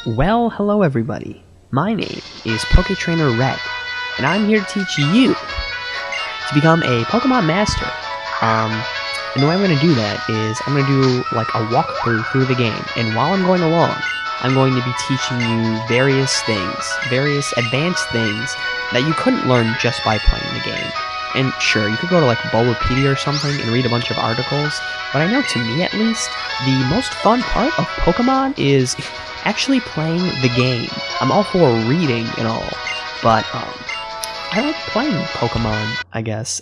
Well, hello everybody. My name is Poketrainer Red, and I'm here to teach you to become a Pokemon master. And the way I'm going to do that is I'm going to do like a walkthrough through the game, and while I'm going along, I'm going to be teaching you various things, various advanced things that you couldn't learn just by playing the game. And sure, you could go to like Bulbapedia or something and read a bunch of articles, but I know to me at least, the most fun part of Pokemon is actually playing the game. I'm all for reading and all, but I like playing Pokemon, I guess.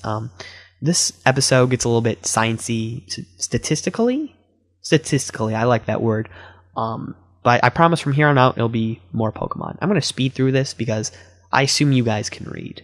This episode gets a little bit sciencey, statistically, I like that word. But I promise from here on out it'll be more Pokemon. I'm going to speed through this because I assume you guys can read.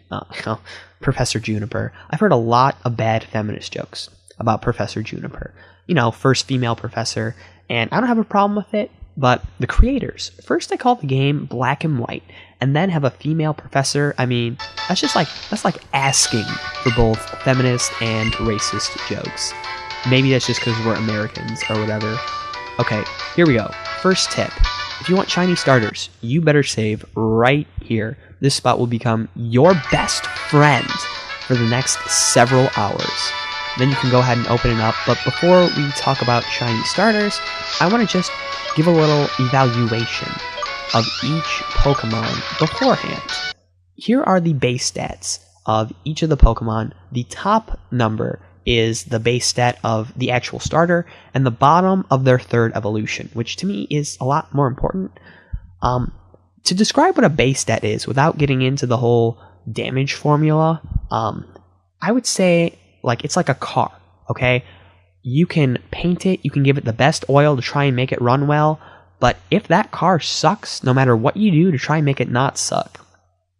Professor Juniper. I've heard a lot of bad feminist jokes about Professor Juniper. You know, first female professor, and I don't have a problem with it, but the creators, first they call the game Black and White, and then have a female professor. I mean, that's like asking for both feminist and racist jokes. Maybe that's just because we're Americans or whatever. Okay, here we go. First tip. If you want shiny starters, you better save right here. This spot will become your best friend for the next several hours. Then you can go ahead and open it up, but before we talk about shiny starters, I want to just give a little evaluation of each Pokemon beforehand. Here are the base stats of each of the Pokemon. The top number is the base stat of the actual starter, and the bottom of their third evolution, which to me is a lot more important. To describe what a base stat is without getting into the whole damage formula, I would say like it's like a car, okay? You can paint it, you can give it the best oil to try and make it run well, but if that car sucks, no matter what you do to try and make it not suck,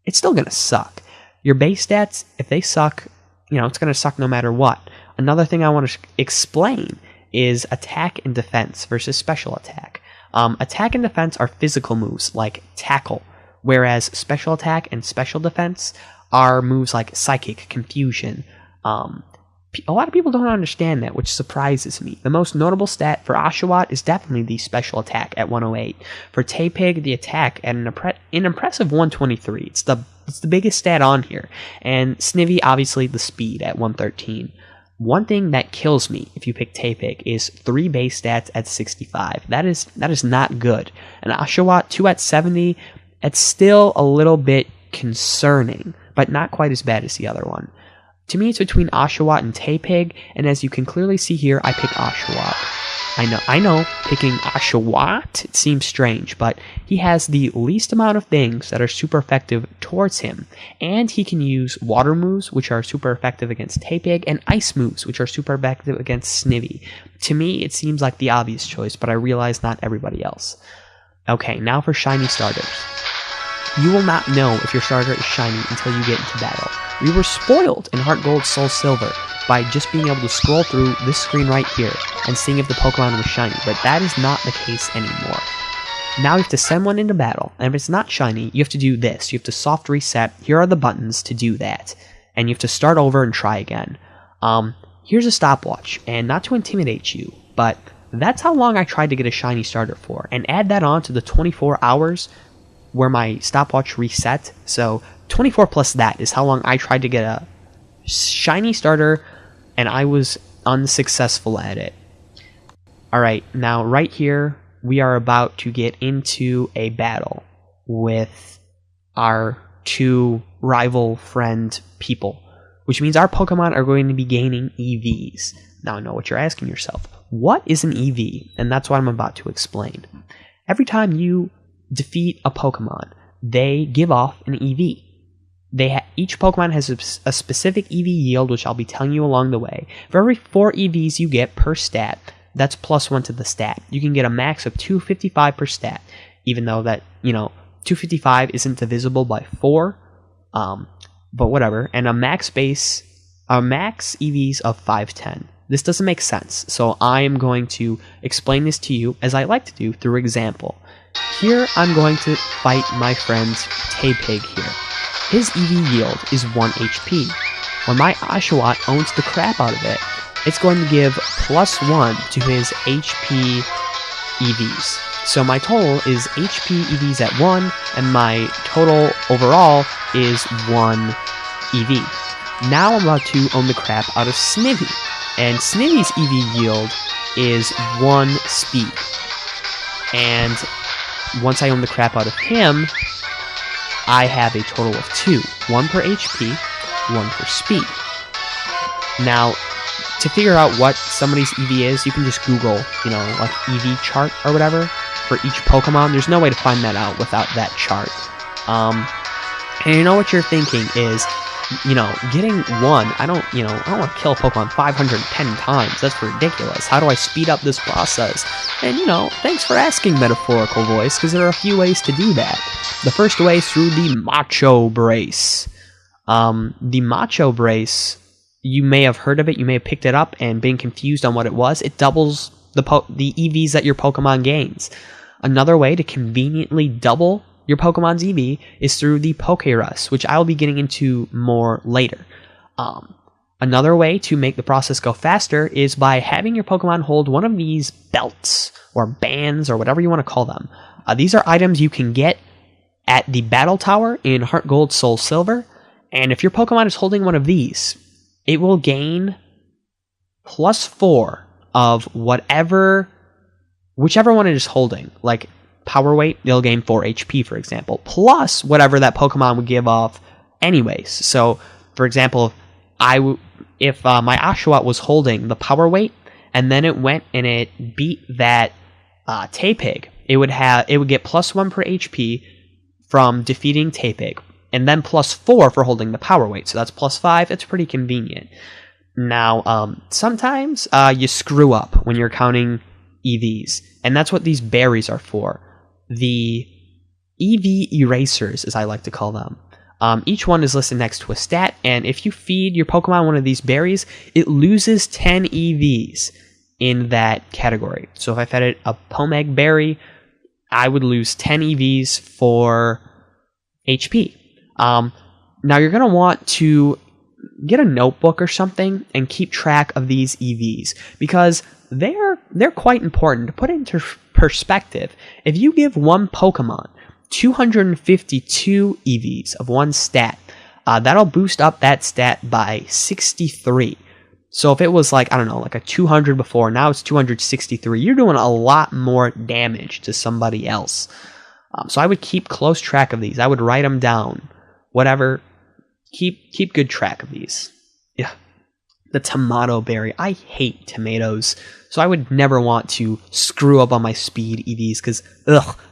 it's still gonna suck. Your base stats, if they suck, you know, it's gonna suck no matter what. Another thing I want to explain is attack and defense versus special attack. Attack and defense are physical moves like tackle, whereas special attack and special defense are moves like psychic, confusion. A lot of people don't understand that, which surprises me. The most notable stat for Oshawott is definitely the special attack at 108. For Tepig, the attack at an impressive 123. It's the biggest stat on here. And Snivy, obviously, the speed at 113. One thing that kills me if you pick Tepig is 3 base stats at 65. That is not good. And Oshawott 2 at 70, it's still a little bit concerning, but not quite as bad as the other one. To me, it's between Oshawott and Tepig, and as you can clearly see here, I pick Oshawott. I know, picking Oshawott, it seems strange, but he has the least amount of things that are super effective towards him, and he can use water moves, which are super effective against Tepig, and ice moves, which are super effective against Snivy. To me, it seems like the obvious choice, but I realize not everybody else. Okay, now for shiny starters. You will not know if your starter is shiny until you get into battle. We were spoiled in Heart Gold Soul Silver by just being able to scroll through this screen right here and seeing if the Pokemon was shiny, but that is not the case anymore. Now you have to send one into battle, and if it's not shiny, you have to do this. You have to soft reset. Here are the buttons to do that, and you have to start over and try again. Here's a stopwatch, and not to intimidate you, but that's how long I tried to get a shiny starter for, and add that on to the 24 hours where my stopwatch reset, so 24 plus that is how long I tried to get a shiny starter, and I was unsuccessful at it. Alright, now right here, we are about to get into a battle with our 2 rival friend people, which means our Pokemon are going to be gaining EVs. Now I know what you're asking yourself. What is an EV? And that's what I'm about to explain. Every time you defeat a Pokemon, they give off an EV. Each Pokemon has a specific EV yield, which I'll be telling you along the way. For every 4 EVs you get per stat, that's +1 to the stat. You can get a max of 255 per stat, even though that, 255 isn't divisible by 4, but whatever. And a max EVs of 510. This doesn't make sense, so I am going to explain this to you, as I like to do, through example. Here, I'm going to fight my friend's Tepig here. His EV yield is 1 HP. When my Oshawott owns the crap out of it, it's going to give +1 to his HP EVs. So my total is HP EVs at 1, and my total overall is 1 EV. Now I'm about to own the crap out of Snivy, and Snivy's EV yield is 1 speed. And once I own the crap out of him, I have a total of 2. 1 per HP, 1 for speed. Now, to figure out what somebody's EV is, you can just Google, you know, like EV chart or whatever for each Pokemon. There's no way to find that out without that chart. And you know what you're thinking is, you know, getting 1, I don't want to kill a Pokemon 510 times. That's ridiculous. How do I speed up this process? And, you know, thanks for asking, Metaphorical Voice, because there are a few ways to do that. The first way is through the Macho Brace. The Macho Brace, you may have heard of it, you may have picked it up and been confused on what it was. It doubles the EVs that your Pokemon gains. Another way to conveniently double your Pokemon's EV is through the Pokerus, which I will be getting into more later. Another way to make the process go faster is by having your Pokemon hold one of these belts, or bands, or whatever you want to call them. These are items you can get at the Battle Tower in Heart Gold, Soul Silver, and if your Pokemon is holding one of these, it will gain +4 of whichever one it is holding. Like Power Weight, they'll gain 4 HP, for example, plus whatever that Pokemon would give off anyways. So, for example, if my Oshawott was holding the Power Weight, and then it went and it beat that Tapig, it would get +1 per HP from defeating Tapig, and then +4 for holding the Power Weight. So that's +5. It's pretty convenient. Now, sometimes you screw up when you're counting EVs, and that's what these berries are for. The EV erasers, as I like to call them. Each one is listed next to a stat, and if you feed your Pokemon one of these berries, it loses 10 EVs in that category. So if I fed it a Pomeg berry, I would lose 10 EVs for HP. Now you're going to want to get a notebook or something and keep track of these EVs, because they're quite important. To put it into perspective, if you give one Pokemon 252 EVs of one stat, that'll boost up that stat by 63. So if it was like, I don't know, like a 200 before, now it's 263, you're doing a lot more damage to somebody else. So I would keep close track of these. I would write them down. Whatever. Keep good track of these. Yeah. The tomato berry. I hate tomatoes. So I would never want to screw up on my speed EVs, because,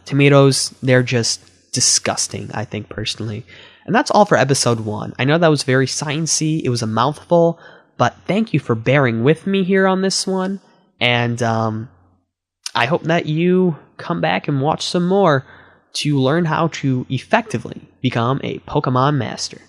tomatoes, they're just disgusting, I think, personally. And that's all for episode 1. I know that was very sciencey, it was a mouthful, but thank you for bearing with me here on this one, and I hope that you come back and watch some more to learn how to effectively become a Pokemon master.